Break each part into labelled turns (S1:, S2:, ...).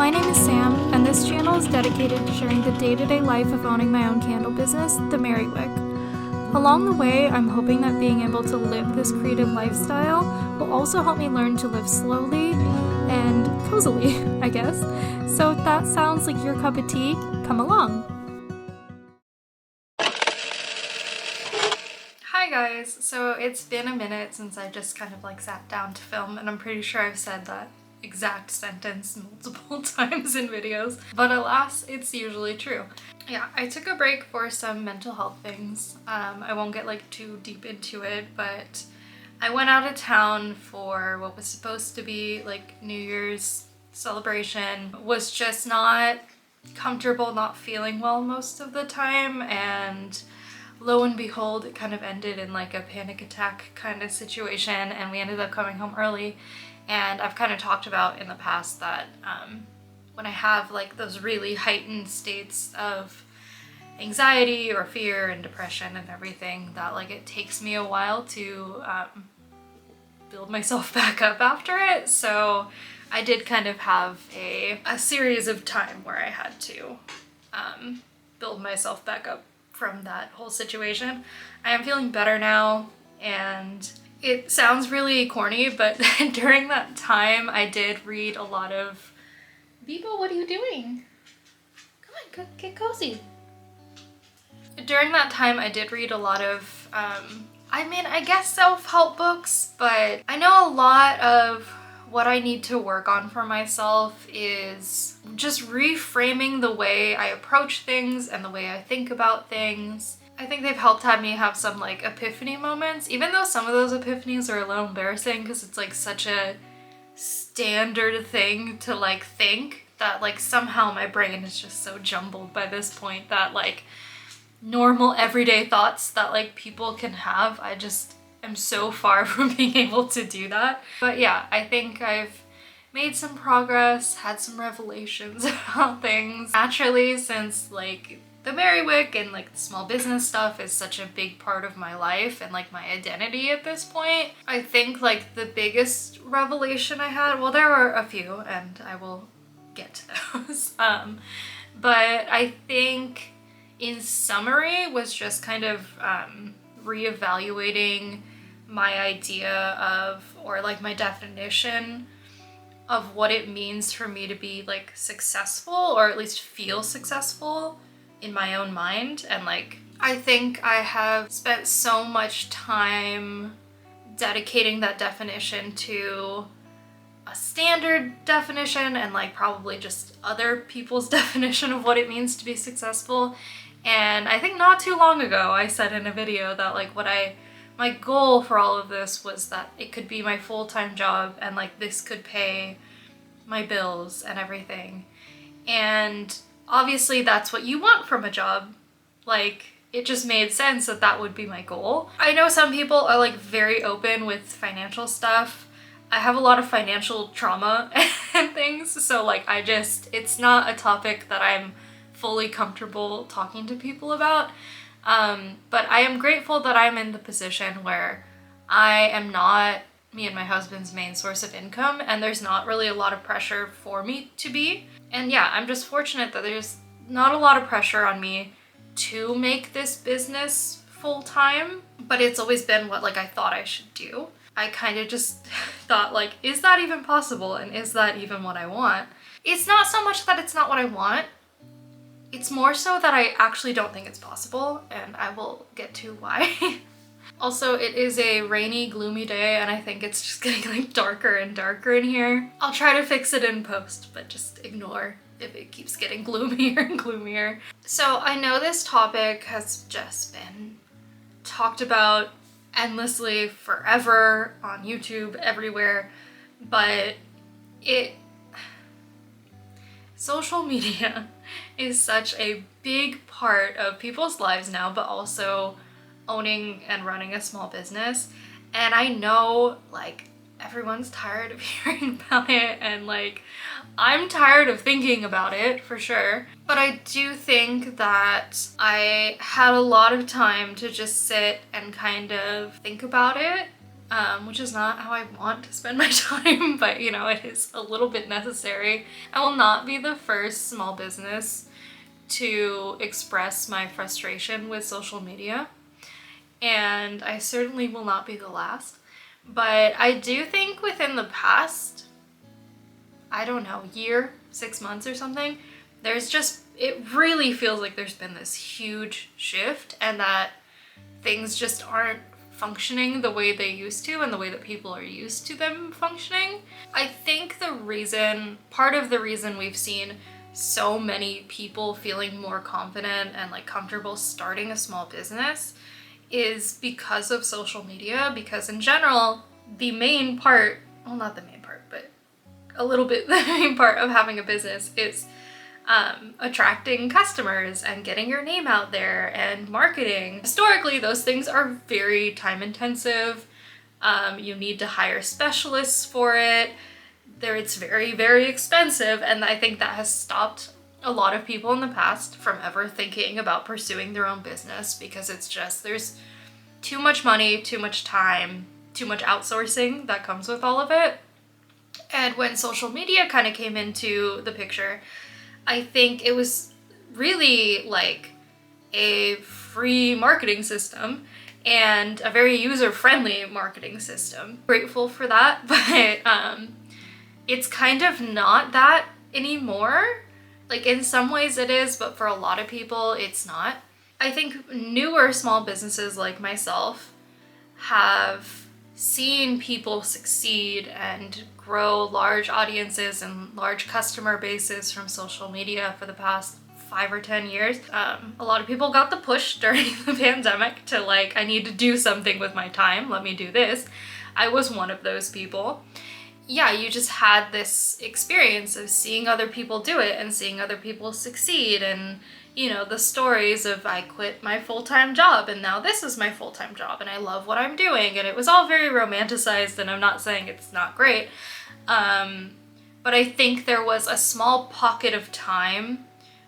S1: My name is Sam, and this channel is dedicated to sharing the day-to-day life of owning my own candle business, the Merry Wick. Along the way, I'm hoping that being able to live this creative lifestyle will also help me learn to live slowly and cozily, I guess. So if that sounds like your cup of tea, come along. Hi guys, so it's been a minute since I just kind of sat down to film, and I'm pretty sure I've said that exact sentence multiple times in videos, but alas, it's usually true. Yeah, I took a break for some mental health things. I won't get too deep into it, but I went out of town for what was supposed to be New Year's celebration. Was just not comfortable, not feeling well most of the time, and lo and behold, it kind of ended in a panic attack kind of situation, and we ended up coming home early. And I've kind of talked about in the past that when I have those really heightened states of anxiety or fear and depression and everything, that it takes me a while to build myself back up after it. So I did kind of have a series of time where I had to build myself back up from that whole situation. I am feeling better now, and it sounds really corny, but during that time I did read a lot of... Bibo, what are you doing? Come on, get cozy. During that time I did read a lot of, I guess self-help books, but I know a lot of what I need to work on for myself is just reframing the way I approach things and the way I think about things. I think they've helped have me have some epiphany moments, even though some of those epiphanies are a little embarrassing because it's such a standard thing to think that somehow my brain is just so jumbled by this point that normal everyday thoughts that people can have, I just am so far from being able to do that. But yeah, I think I've made some progress, had some revelations about things. Naturally, since the Merry Wick and the small business stuff is such a big part of my life and my identity at this point, I think the biggest revelation I had, well, there were a few and I will get to those, but I think in summary was just kind of reevaluating my idea of, or my definition of what it means for me to be successful, or at least feel successful in my own mind. And I think I have spent so much time dedicating that definition to a standard definition and probably just other people's definition of what it means to be successful. And I think not too long ago I said in a video that my goal for all of this was that it could be my full-time job and this could pay my bills and everything. And obviously that's what you want from a job. It just made sense that that would be my goal. I know some people are very open with financial stuff. I have a lot of financial trauma and things, so it's not a topic that I'm fully comfortable talking to people about. But I am grateful that I'm in the position where I am not me and my husband's main source of income, and there's not really a lot of pressure for me to be. And yeah, I'm just fortunate that there's not a lot of pressure on me to make this business full-time, but it's always been what I thought I should do. I kind of just thought is that even possible, and is that even what I want? It's not so much that it's not what I want, it's more so that I actually don't think it's possible, and I will get to why. Also, it is a rainy, gloomy day, and I think it's just getting darker and darker in here. I'll try to fix it in post, but just ignore if it keeps getting gloomier and gloomier. So I know this topic has just been talked about endlessly forever on YouTube, everywhere, but social media is such a big part of people's lives now, but also owning and running a small business. And I know everyone's tired of hearing about it, and I'm tired of thinking about it for sure. But I do think that I had a lot of time to just sit and kind of think about it which is not how I want to spend my time, but you know, it is a little bit necessary. I will not be the first small business to express my frustration with social media, and I certainly will not be the last. But I do think within the past, I don't know, year, 6 months or something, it really feels like there's been this huge shift, and that things just aren't functioning the way they used to and the way that people are used to them functioning. I think part of the reason we've seen so many people feeling more confident and like comfortable starting a small business is because of social media, because in general, the main part, well, not the main part, but a little bit the main part of having a business is attracting customers and getting your name out there and marketing. Historically, those things are very time intensive. You need to hire specialists for it. It's very, very expensive, and I think that has stopped a lot of people in the past from ever thinking about pursuing their own business, because there's too much money, too much time, too much outsourcing that comes with all of it. And when social media kind of came into the picture, I think it was really like a free marketing system and a very user-friendly marketing system. Grateful for that, but it's kind of not that anymore. Like in some ways it is, but for a lot of people it's not. I think newer small businesses like myself have seen people succeed and grow large audiences and large customer bases from social media for the past 5 or 10 years. A lot of people got the push during the pandemic to like, I need to do something with my time, let me do this. I was one of those people. Yeah, you just had this experience of seeing other people do it and seeing other people succeed, and you know, the stories of I quit my full-time job and now this is my full-time job and I love what I'm doing, and it was all very romanticized, and I'm not saying it's not great. But I think there was a small pocket of time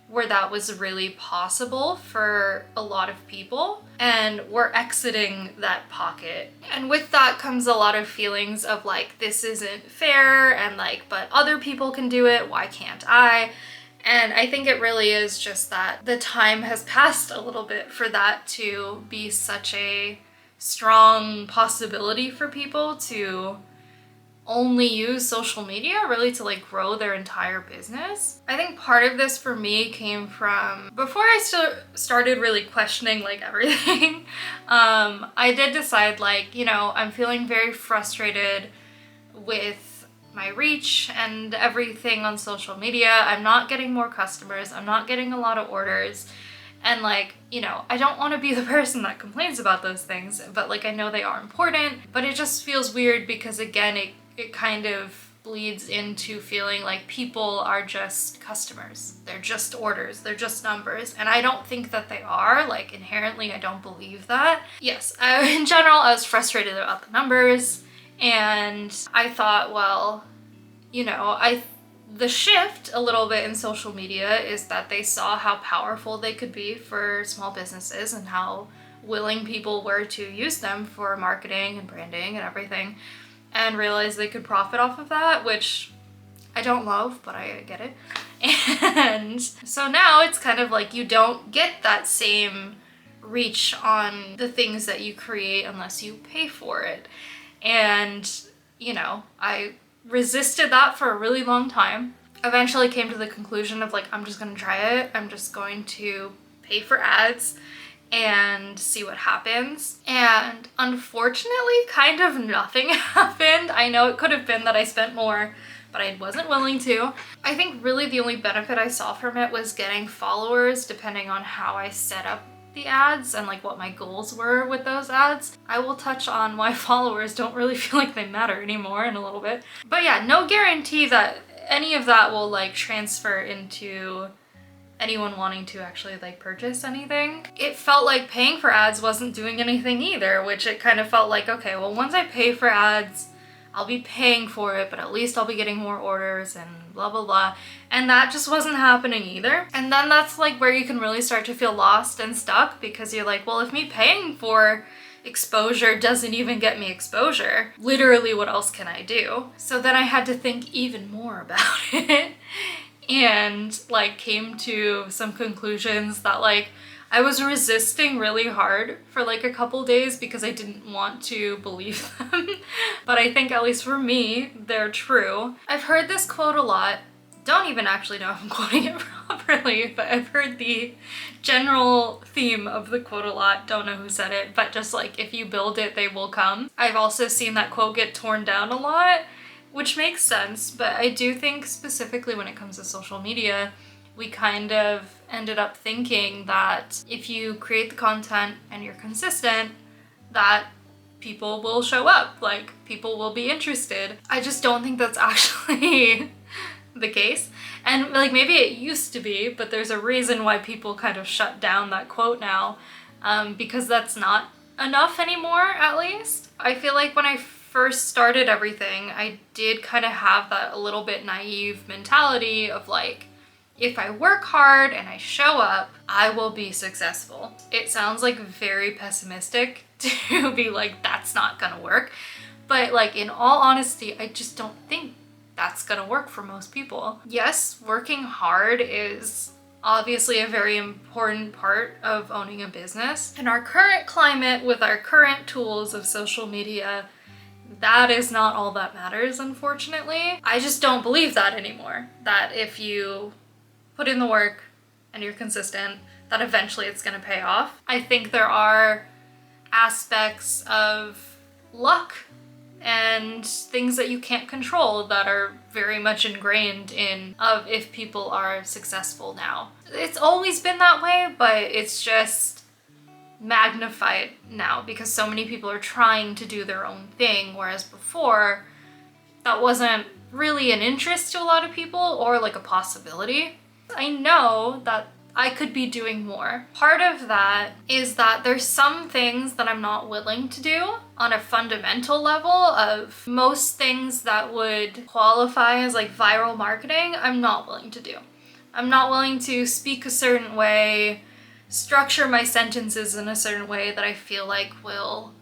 S1: where that was really possible for a lot of people, and we're exiting that pocket. And with that comes a lot of feelings of like, this isn't fair, and like, but other people can do it, why can't I? And I think it really is just that the time has passed a little bit for that to be such a strong possibility for people to only use social media really to like grow their entire business. I think part of this for me came from before I started really questioning like everything. I did decide like, you know, I'm feeling very frustrated with my reach and everything on social media. I'm not getting more customers. I'm not getting a lot of orders. And like, you know, I don't want to be the person that complains about those things, but like I know they are important, but it just feels weird because again, it kind of bleeds into feeling like people are just customers. They're just orders, they're just numbers. And I don't think that they are, like inherently I don't believe that. Yes, in general, I was frustrated about the numbers, and I thought, well, you know, the shift a little bit in social media is that they saw how powerful they could be for small businesses and how willing people were to use them for marketing and branding and everything, and realized they could profit off of that, which I don't love, but I get it. And so now it's kind of like you don't get that same reach on the things that you create unless you pay for it. And, you know, I resisted that for a really long time. Eventually came to the conclusion of like, I'm just gonna try it. I'm just going to pay for ads and see what happens. And unfortunately, kind of nothing happened. I know it could have been that I spent more, but I wasn't willing to. I think really the only benefit I saw from it was getting followers depending on how I set up the ads and like what my goals were with those ads. I will touch on why followers don't really feel like they matter anymore in a little bit. But yeah, no guarantee that any of that will like transfer into anyone wanting to actually like purchase anything. It felt like paying for ads wasn't doing anything either, which it kind of felt like, okay, well, once I pay for ads, I'll be paying for it, but at least I'll be getting more orders and blah, blah, blah. And that just wasn't happening either. And then that's like where you can really start to feel lost and stuck, because you're like, well, if me paying for exposure doesn't even get me exposure. Literally, what else can I do? So then I had to think even more about it and like came to some conclusions that like I was resisting really hard for like a couple days because I didn't want to believe them. But I think at least for me, they're true. I've heard this quote a lot. Don't even actually know if I'm quoting it properly, but I've heard the general theme of the quote a lot. Don't know who said it, but just like, if you build it, they will come. I've also seen that quote get torn down a lot, which makes sense, but I do think specifically when it comes to social media, we kind of ended up thinking that if you create the content and you're consistent, that people will show up, like people will be interested. I just don't think that's actually the case. And like maybe it used to be, but there's a reason why people kind of shut down that quote now, because that's not enough anymore, at least. I feel like when I first started everything, I did kind of have that a little bit naive mentality of like, if I work hard and I show up, I will be successful. It sounds like very pessimistic to be like, that's not gonna work. But like, in all honesty, I just don't think that's gonna work for most people. Yes, working hard is obviously a very important part of owning a business. In our current climate, with our current tools of social media, that is not all that matters, unfortunately. I just don't believe that anymore. That if you put in the work and you're consistent, that eventually it's gonna pay off. I think there are aspects of luck and things that you can't control that are very much ingrained in of if people are successful now. It's always been that way, but it's just magnified now because so many people are trying to do their own thing, whereas before that wasn't really an interest to a lot of people or like a possibility. I know that I could be doing more. Part of that is that there's some things that I'm not willing to do on a fundamental level. Of most things that would qualify as like viral marketing, I'm not willing to do. I'm not willing to speak a certain way, structure my sentences in a certain way that I feel like will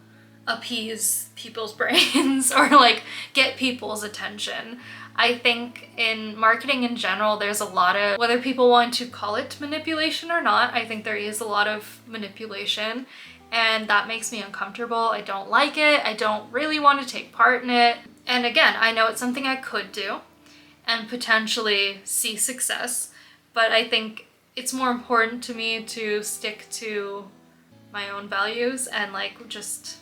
S1: appease people's brains or like get people's attention. I think in marketing in general, there's a lot of, whether people want to call it manipulation or not, I think there is a lot of manipulation, and that makes me uncomfortable. I don't like it. I don't really want to take part in it. And again, I know it's something I could do and potentially see success, but I think it's more important to me to stick to my own values and like just,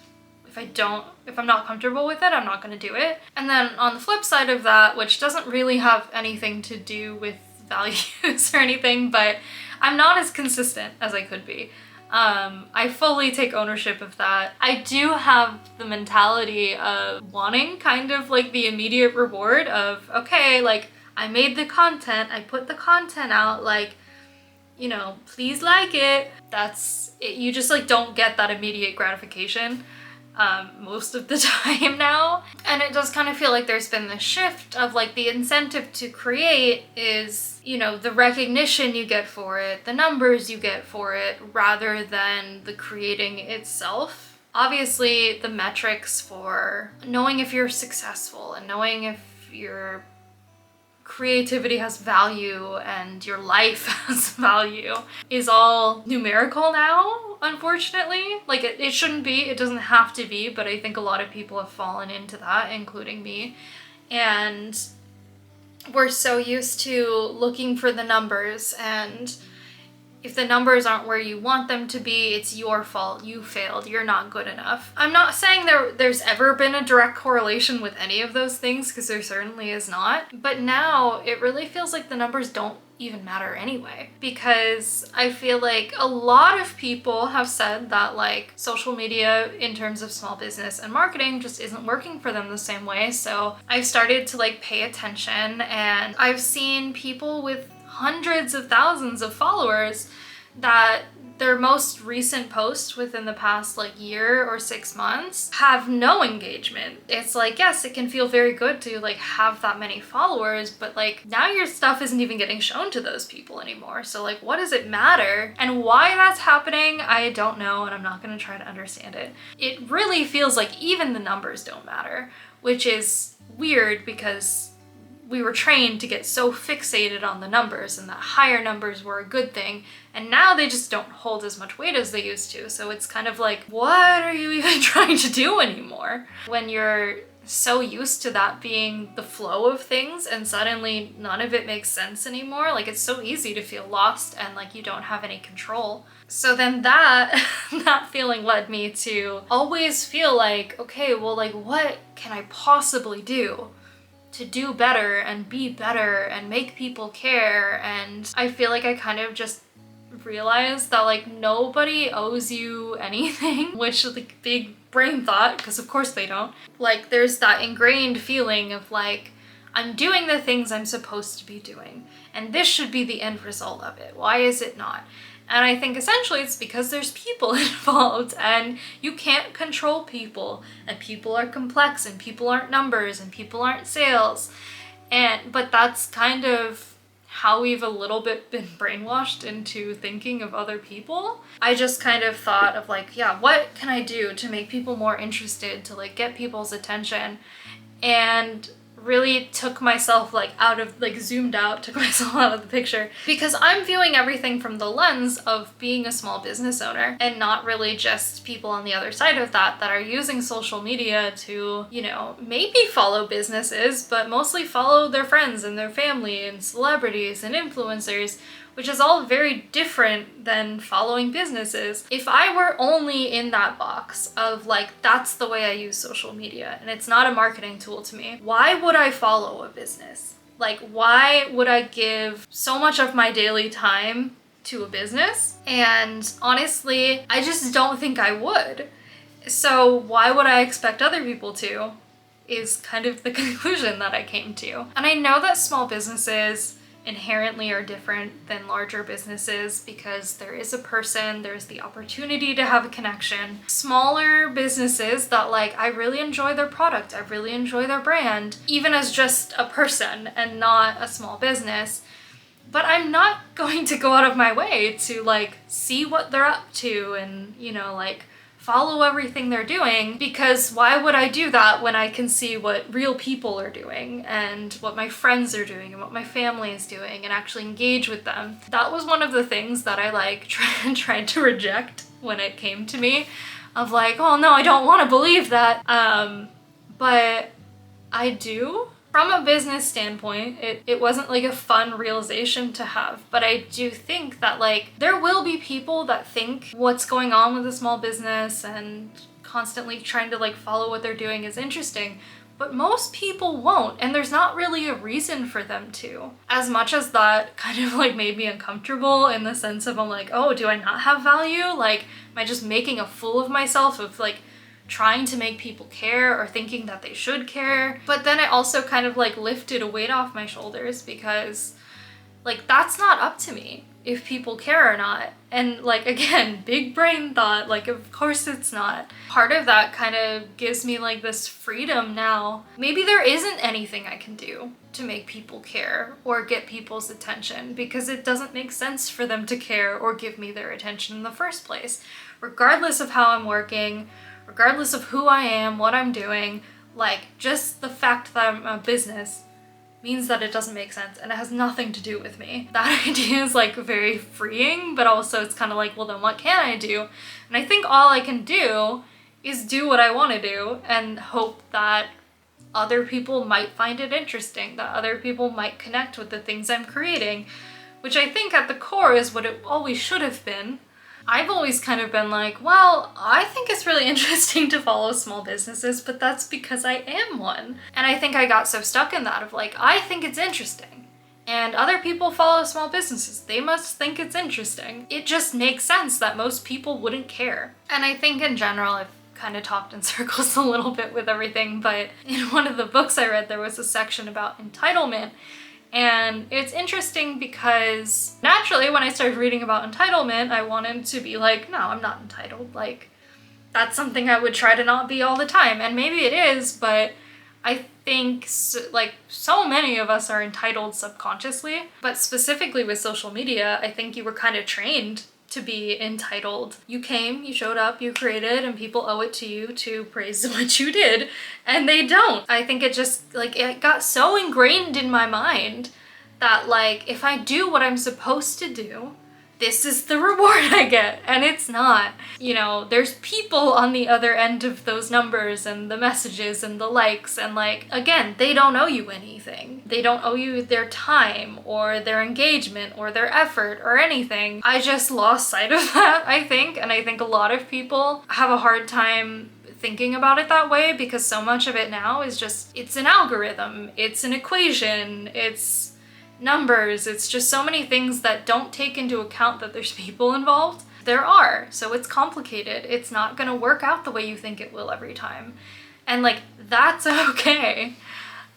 S1: if I'm not comfortable with it, I'm not gonna do it. And then on the flip side of that, which doesn't really have anything to do with values or anything, but I'm not as consistent as I could be. I fully take ownership of that. I do have the mentality of wanting kind of like the immediate reward of, okay, like I made the content, I put the content out, like, you know, please like it. That's it. You just like don't get that immediate gratification most of the time now. And it does kind of feel like there's been this shift of like the incentive to create is, you know, the recognition you get for it, the numbers you get for it, rather than the creating itself. Obviously, the metrics for knowing if you're successful and knowing if your creativity has value and your life has value is all numerical now, unfortunately. Like it shouldn't be, it doesn't have to be, but I think a lot of people have fallen into that, including me. And we're so used to looking for the numbers, and if the numbers aren't where you want them to be, it's your fault. You failed. You're not good enough. I'm not saying there's ever been a direct correlation with any of those things, because there certainly is not. But now it really feels like the numbers don't even matter anyway, because I feel like a lot of people have said that like social media in terms of small business and marketing just isn't working for them the same way. So I've started to like pay attention, and I've seen people with hundreds of thousands of followers that their most recent post within the past like year or 6 months have no engagement. It's like, yes, it can feel very good to like have that many followers, but like now your stuff isn't even getting shown to those people anymore. So like, what does it matter? And why that's happening, I don't know, and I'm not gonna try to understand it. It really feels like even the numbers don't matter, which is weird because we were trained to get so fixated on the numbers and that higher numbers were a good thing, and now they just don't hold as much weight as they used to. So it's kind of like, what are you even trying to do anymore? When you're so used to that being the flow of things and suddenly none of it makes sense anymore, like it's so easy to feel lost and like you don't have any control. So then that feeling led me to always feel like, okay, well, like what can I possibly do to do better and be better and make people care? And I feel like I kind of just realized that like nobody owes you anything, which is like big brain thought, because of course they don't. Like there's that ingrained feeling of like, I'm doing the things I'm supposed to be doing, and this should be the end result of it. Why is it not? And I think essentially it's because there's people involved and you can't control people, and people are complex and people aren't numbers and people aren't sales. But that's kind of how we've a little bit been brainwashed into thinking of other people. I just kind of thought of like, yeah, what can I do to make people more interested, to like get people's attention? And really took myself like out of, like zoomed out, took myself out of the picture, because I'm viewing everything from the lens of being a small business owner and not really just people on the other side of that are using social media to, you know, maybe follow businesses, but mostly follow their friends and their family and celebrities and influencers, which is all very different than following businesses. If I were only in that box of like, that's the way I use social media and it's not a marketing tool to me, why would I follow a business? Like, why would I give so much of my daily time to a business? And honestly, I just don't think I would. So why would I expect other people to? Is kind of the conclusion that I came to. And I know that small businesses inherently are different than larger businesses because there is a person, there's the opportunity to have a connection. Smaller businesses that like, I really enjoy their product, I really enjoy their brand, even as just a person and not a small business. But I'm not going to go out of my way to like see what they're up to and, you know, like follow everything they're doing, because why would I do that when I can see what real people are doing and what my friends are doing and what my family is doing and actually engage with them? That was one of the things that I like tried to reject when it came to me, of like, oh no, I don't want to believe that. But I do. From a business standpoint, it wasn't like a fun realization to have, but I do think that like there will be people that think what's going on with a small business and constantly trying to like follow what they're doing is interesting, but most people won't, and there's not really a reason for them to. As much as that kind of like made me uncomfortable in the sense of I'm like, oh, do I not have value? Like, am I just making a fool of myself of like trying to make people care or thinking that they should care? But then it also kind of like lifted a weight off my shoulders, because like that's not up to me if people care or not. And like, again, big brain thought, like of course it's not. Part of that kind of gives me like this freedom now. Maybe there isn't anything I can do to make people care or get people's attention, because it doesn't make sense for them to care or give me their attention in the first place. Regardless of how I'm working, regardless of who I am, what I'm doing, like just the fact that I'm a business means that it doesn't make sense and it has nothing to do with me. That idea is like very freeing, but also it's kind of like, well then what can I do? And I think all I can do is do what I want to do and hope that other people might find it interesting, that other people might connect with the things I'm creating, which I think at the core is what it always should have been. I've always kind of been like, well, I think it's really interesting to follow small businesses, but that's because I am one. And I think I got so stuck in that of like, I think it's interesting. And other people follow small businesses. They must think it's interesting. It just makes sense that most people wouldn't care. And I think in general, I've kind of talked in circles a little bit with everything, but in one of the books I read, there was a section about entitlement. And it's interesting because naturally when I started reading about entitlement, I wanted to be like, no, I'm not entitled. Like, that's something I would try to not be all the time. And maybe it is, but I think so many of us are entitled subconsciously. But specifically with social media, I think you were kind of trained to be entitled. You came, you showed up, you created, and people owe it to you to praise what you did, and they don't. I think it just, like, it got so ingrained in my mind that, like, if I do what I'm supposed to do, this is the reward I get, and it's not. You know, there's people on the other end of those numbers and the messages and the likes, and like, again, they don't owe you anything. They don't owe you their time or their engagement or their effort or anything. I just lost sight of that, I think, and I think a lot of people have a hard time thinking about it that way because so much of it now is just, it's an algorithm, it's an equation, it's numbers, it's just so many things that don't take into account that there's people involved. There are, so it's complicated. It's not gonna work out the way you think it will every time. And like, that's okay.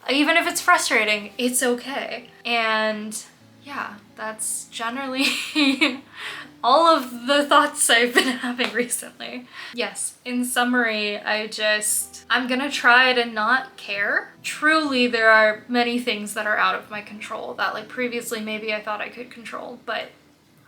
S1: Even if it's frustrating, it's okay. And yeah, that's generally all of the thoughts I've been having recently. Yes, in summary, I'm gonna try to not care. Truly, there are many things that are out of my control that like previously maybe I thought I could control, but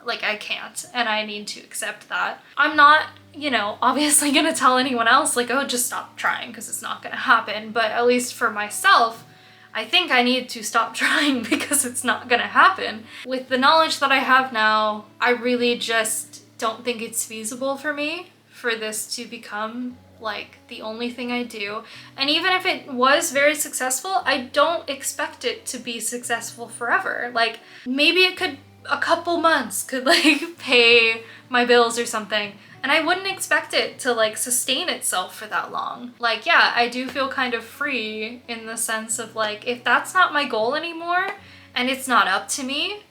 S1: like I can't, and I need to accept that. I'm not, you know, obviously gonna tell anyone else like, oh, just stop trying because it's not gonna happen, but at least for myself, I think I need to stop trying because it's not gonna happen. With the knowledge that I have now, I really just don't think it's feasible for me for this to become like the only thing I do. And even if it was very successful, I don't expect it to be successful forever. Like, maybe it could, a couple months could like pay my bills or something, and I wouldn't expect it to like sustain itself for that long. Like, yeah, I do feel kind of free in the sense of like, if that's not my goal anymore and it's not up to me,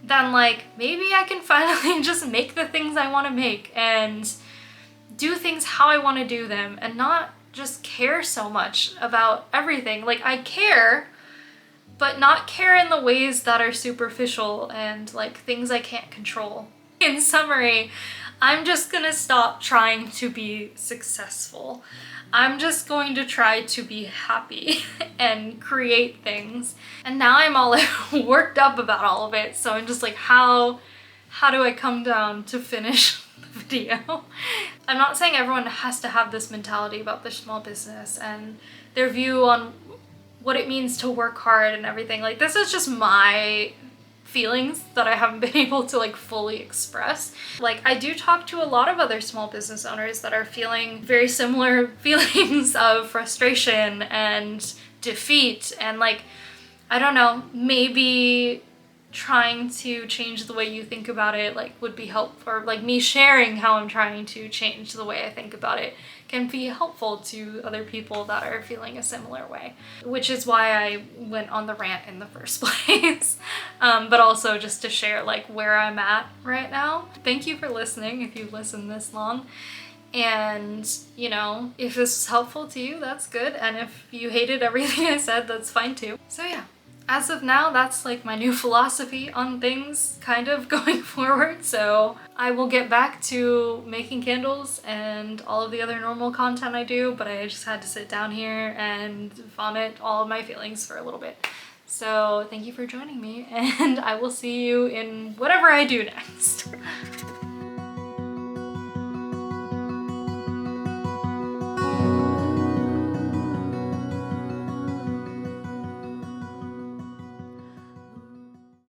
S1: then like maybe I can finally just make the things I want to make and do things how I want to do them and not just care so much about everything. Like, I care, but not care in the ways that are superficial and like things I can't control. In summary, I'm just gonna stop trying to be successful. I'm just going to try to be happy and create things. And now I'm all worked up about all of it, so I'm just like, how do I come down to finish the video? I'm not saying everyone has to have this mentality about their small business and their view on what it means to work hard and everything. Like, this is just my feelings that I haven't been able to like fully express. Like, I do talk to a lot of other small business owners that are feeling very similar feelings of frustration and defeat, and like, I don't know, maybe trying to change the way you think about it like would be helpful, or like me sharing how I'm trying to change the way I think about it can be helpful to other people that are feeling a similar way, which is why I went on the rant in the first place. But also just to share like where I'm at right now. Thank you for listening if you've listened this long. And, you know, if this is helpful to you, that's good. And if you hated everything I said, that's fine too. So yeah. As of now, that's like my new philosophy on things kind of going forward. So I will get back to making candles and all of the other normal content I do, but I just had to sit down here and vomit all of my feelings for a little bit. So thank you for joining me, and I will see you in whatever I do next.